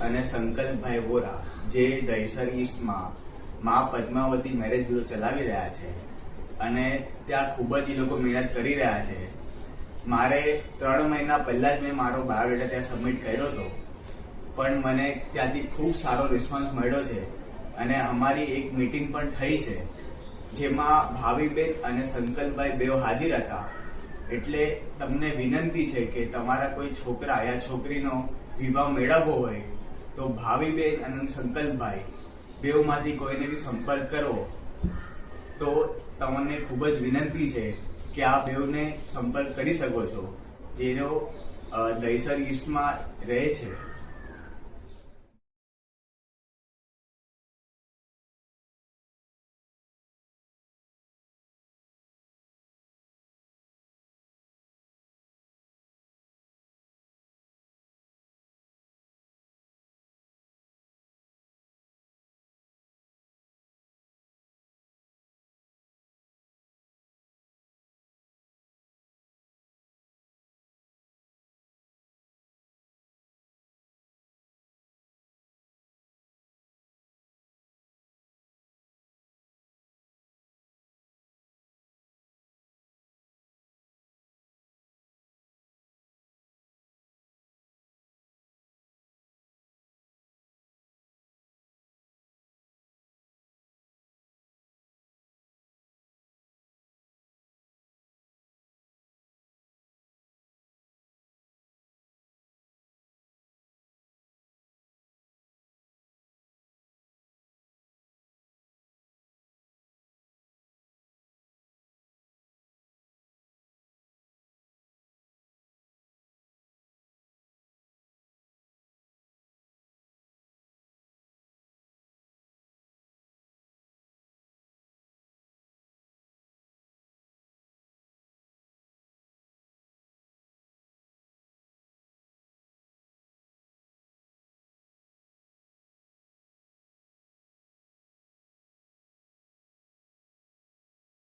અને સંકલ્પભાઈ વોરા જે દહીસર ઈસ્ટમાં મા પદ્માવતી મેરેજ બ્યુરો ચલાવી રહ્યા છે અને ત્યાં ખૂબ જ એ લોકો મહેનત કરી રહ્યા છે. મારે 3 મહિના પહેલા જ મેં મારો બાયોડેટા ત્યાં સબમિટ કર્યો હતો, પણ મને ત્યાંથી ખૂબ સારો રિસ્પોન્સ મળ્યો છે અને અમારી એક મીટિંગ પણ થઈ છે જેમાં ભાવીબેન અને સંકલ્પભાઈ બેવ હાજર હતા. એટલે તમને વિનંતી છે કે તમારા કોઈ છોકરા યા છોકરીનો વિવાહ મેળવવો હોય તો ભાવીબેન અને સંકલ્પભાઈ બેવમાંથી કોઈને બી સંપર્ક કરો. તો તમને ખૂબ જ વિનંતી છે કે આ બેવને સંપર્ક કરી શકો છો, જેનો દહીસર ઈસ્ટમાં રહે છે.